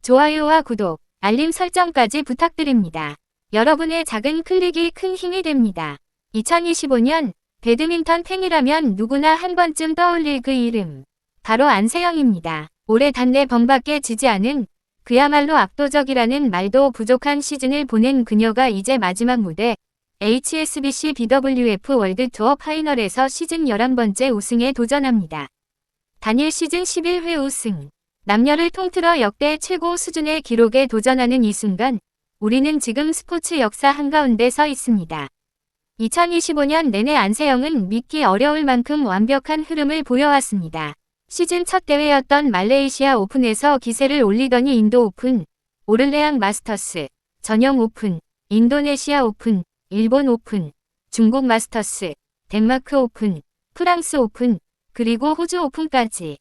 좋아요와 구독, 알림 설정까지 부탁드립니다. 여러분의 작은 클릭이 큰 힘이 됩니다. 2025년 배드민턴 팬이라면 누구나 한 번쯤 떠올릴 그 이름. 바로 안세영입니다. 올해 단내 번밖에 지지 않은 그야말로 압도적이라는 말도 부족한 시즌을 보낸 그녀가 이제 마지막 무대 HSBC BWF 월드투어 파이널에서 시즌 11번째 우승에 도전합니다. 단일 시즌 11회 우승. 남녀를 통틀어 역대 최고 수준의 기록에 도전하는 이 순간 우리는 지금 스포츠 역사 한가운데 서 있습니다. 2025년 내내 안세영은 믿기 어려울 만큼 완벽한 흐름을 보여왔습니다. 시즌 첫 대회였던 말레이시아 오픈에서 기세를 올리더니 인도 오픈, 오를레앙 마스터스, 전용 오픈, 인도네시아 오픈, 일본 오픈, 중국 마스터스, 덴마크 오픈, 프랑스 오픈, 그리고 호주 오픈까지.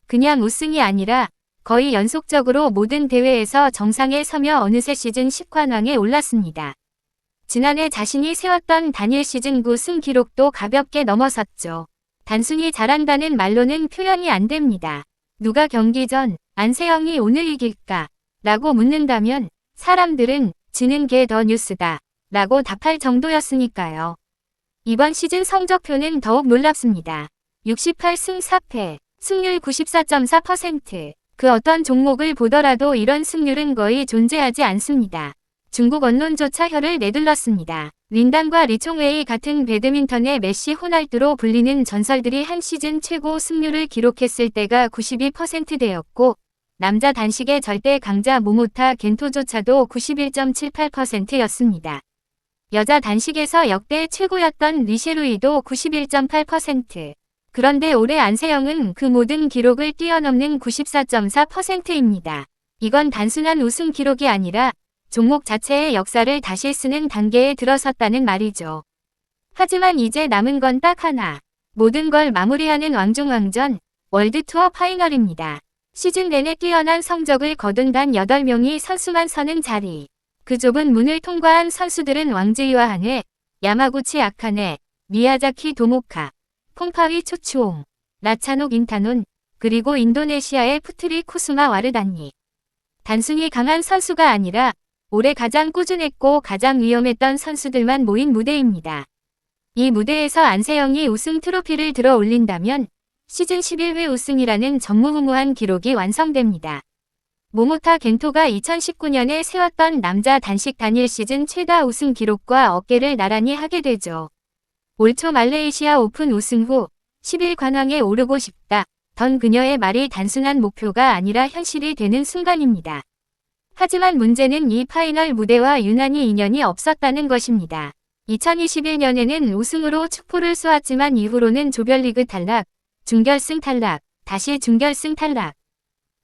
그냥 우승이 아니라 거의 연속적으로 모든 대회에서 정상에 서며 어느새 시즌 10관왕에 올랐습니다. 지난해 자신이 세웠던 단일 시즌 9승 기록도 가볍게 넘어섰죠. 단순히 잘한다는 말로는 표현이 안 됩니다. 누가 경기 전 안세영이 오늘 이길까? 라고 묻는다면 사람들은 지는 게 더 뉴스다 라고 답할 정도였으니까요. 이번 시즌 성적표는 더욱 놀랍습니다. 68승 4패, 승률 94.4%. 그 어떤 종목을 보더라도 이런 승률은 거의 존재하지 않습니다. 중국 언론조차 혀를 내둘렀습니다. 린단과 리총웨이 같은 배드민턴의 메시 호날두로 불리는 전설들이 한 시즌 최고 승률을 기록했을 때가 92%대였고 남자 단식의 절대 강자 모모타 겐토조차도 91.78%였습니다. 여자 단식에서 역대 최고였던 리셰루이도 91.8%. 그런데 올해 안세영은 그 모든 기록을 뛰어넘는 94.4%입니다. 이건 단순한 우승 기록이 아니라 종목 자체의 역사를 다시 쓰는 단계에 들어섰다는 말이죠. 하지만 이제 남은 건 딱 하나. 모든 걸 마무리하는 왕중왕전, 월드투어 파이널입니다. 시즌 내내 뛰어난 성적을 거둔 단 8명이 선수만 서는 자리. 그 좁은 문을 통과한 선수들은 왕즈이와 한해, 야마구치 아카네, 미야자키 도모카, 콩파위 초추옹, 라차녹 인타논, 그리고 인도네시아의 푸트리 쿠스마 와르다니. 단순히 강한 선수가 아니라 올해 가장 꾸준했고 가장 위험했던 선수들만 모인 무대입니다. 이 무대에서 안세영이 우승 트로피를 들어 올린다면 시즌 11회 우승이라는 전무후무한 기록이 완성됩니다. 모모타 겐토가 2019년에 세웠던 남자 단식 단일 시즌 최다 우승 기록과 어깨를 나란히 하게 되죠. 올 초 말레이시아 오픈 우승 후 11관왕에 오르고 싶다. 던 그녀의 말이 단순한 목표가 아니라 현실이 되는 순간입니다. 하지만 문제는 이 파이널 무대와 유난히 인연이 없었다는 것입니다. 2021년에는 우승으로 축포를 쏘았지만 이후로는 조별리그 탈락, 준결승 탈락, 다시 준결승 탈락.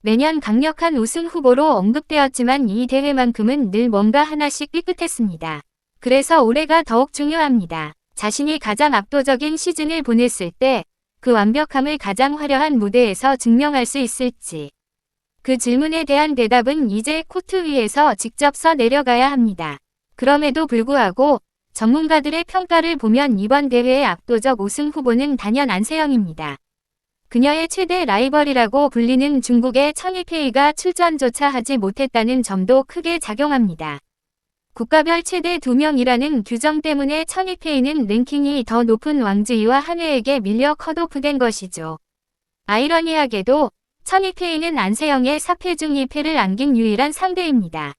매년 강력한 우승 후보로 언급되었지만 이 대회만큼은 늘 뭔가 하나씩 삐끗했습니다. 그래서 올해가 더욱 중요합니다. 자신이 가장 압도적인 시즌을 보냈을 때 그 완벽함을 가장 화려한 무대에서 증명할 수 있을지. 그 질문에 대한 대답은 이제 코트 위에서 직접 써 내려가야 합니다. 그럼에도 불구하고 전문가들의 평가를 보면 이번 대회의 압도적 우승 후보는 단연 안세영입니다. 그녀의 최대 라이벌이라고 불리는 중국의 청이페이가 출전조차 하지 못했다는 점도 크게 작용합니다. 국가별 최대 2명이라는 규정 때문에 청이페이는 랭킹이 더 높은 왕즈이와 한회에게 밀려 컷오프된 것이죠. 아이러니하게도 청이페이는 안세영의 4패 중 2패를 안긴 유일한 상대입니다.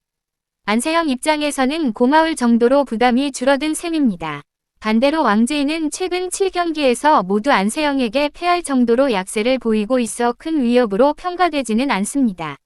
안세영 입장에서는 고마울 정도로 부담이 줄어든 셈입니다. 반대로 왕즈이는 최근 7경기에서 모두 안세영에게 패할 정도로 약세를 보이고 있어 큰 위협으로 평가되지는 않습니다.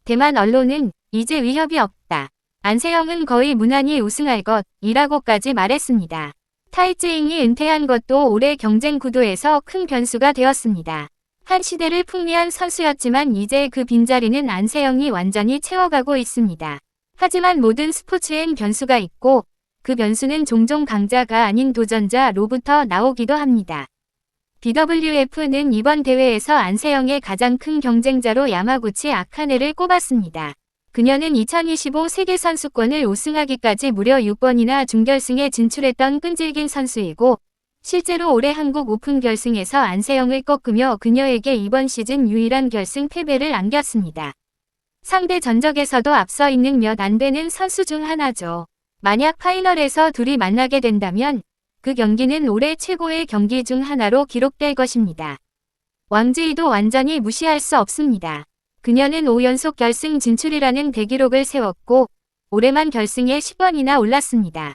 대만 언론은 이제 위협이 없다. 안세영은 거의 무난히 우승할 것이라고까지 말했습니다. 타이즈잉이 은퇴한 것도 올해 경쟁 구도에서 큰 변수가 되었습니다. 한 시대를 풍미한 선수였지만 이제 그 빈자리는 안세영이 완전히 채워가고 있습니다. 하지만 모든 스포츠엔 변수가 있고 그 변수는 종종 강자가 아닌 도전자로부터 나오기도 합니다. BWF는 이번 대회에서 안세영의 가장 큰 경쟁자로 야마구치 아카네를 꼽았습니다. 그녀는 2025 세계선수권을 우승하기까지 무려 6번이나 준결승에 진출했던 끈질긴 선수이고 실제로 올해 한국 오픈 결승에서 안세영을 꺾으며 그녀에게 이번 시즌 유일한 결승 패배를 안겼습니다. 상대 전적에서도 앞서 있는 몇 안 되는 선수 중 하나죠. 만약 파이널에서 둘이 만나게 된다면 그 경기는 올해 최고의 경기 중 하나로 기록될 것입니다. 왕즈이도 완전히 무시할 수 없습니다. 그녀는 5연속 결승 진출이라는 대기록을 세웠고 올해만 결승에 10번이나 올랐습니다.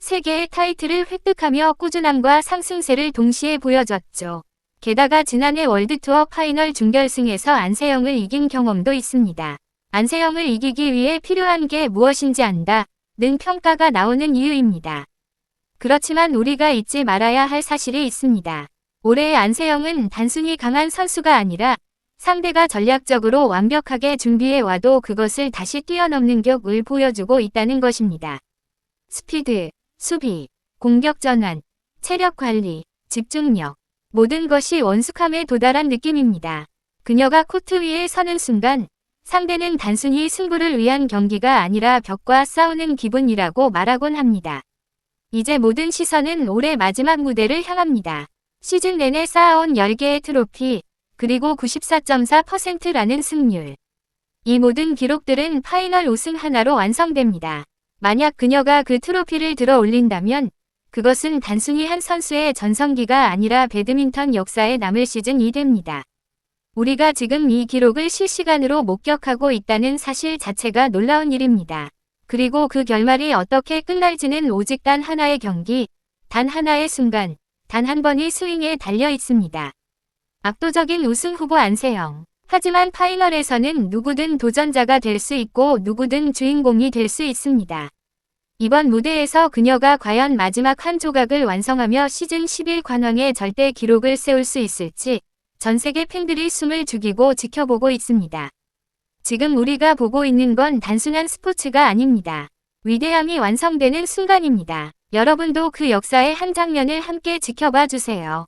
3개의 타이틀을 획득하며 꾸준함과 상승세를 동시에 보여줬죠. 게다가 지난해 월드투어 파이널 준결승에서 안세영을 이긴 경험도 있습니다. 안세영을 이기기 위해 필요한 게 무엇인지 안다 는 평가가 나오는 이유입니다. 그렇지만 우리가 잊지 말아야 할 사실이 있습니다. 올해의 안세영은 단순히 강한 선수가 아니라 상대가 전략적으로 완벽하게 준비해와도 그것을 다시 뛰어넘는 격을 보여주고 있다는 것입니다. 스피드, 수비, 공격 전환, 체력 관리, 집중력, 모든 것이 원숙함에 도달한 느낌입니다. 그녀가 코트 위에 서는 순간 상대는 단순히 승부를 위한 경기가 아니라 벽과 싸우는 기분이라고 말하곤 합니다. 이제 모든 시선은 올해 마지막 무대를 향합니다. 시즌 내내 쌓아온 10개의 트로피, 그리고 94.4%라는 승률. 이 모든 기록들은 파이널 우승 하나로 완성됩니다. 만약 그녀가 그 트로피를 들어 올린다면 그것은 단순히 한 선수의 전성기가 아니라 배드민턴 역사에 남을 시즌이 됩니다. 우리가 지금 이 기록을 실시간으로 목격하고 있다는 사실 자체가 놀라운 일입니다. 그리고 그 결말이 어떻게 끝날지는 오직 단 하나의 경기, 단 하나의 순간, 단 한 번의 스윙에 달려 있습니다. 압도적인 우승 후보 안세영. 하지만 파이널에서는 누구든 도전자가 될 수 있고 누구든 주인공이 될 수 있습니다. 이번 무대에서 그녀가 과연 마지막 한 조각을 완성하며 시즌 11 관왕의 절대 기록을 세울 수 있을지 전 세계 팬들이 숨을 죽이고 지켜보고 있습니다. 지금 우리가 보고 있는 건 단순한 스포츠가 아닙니다. 위대함이 완성되는 순간입니다. 여러분도 그 역사의 한 장면을 함께 지켜봐 주세요.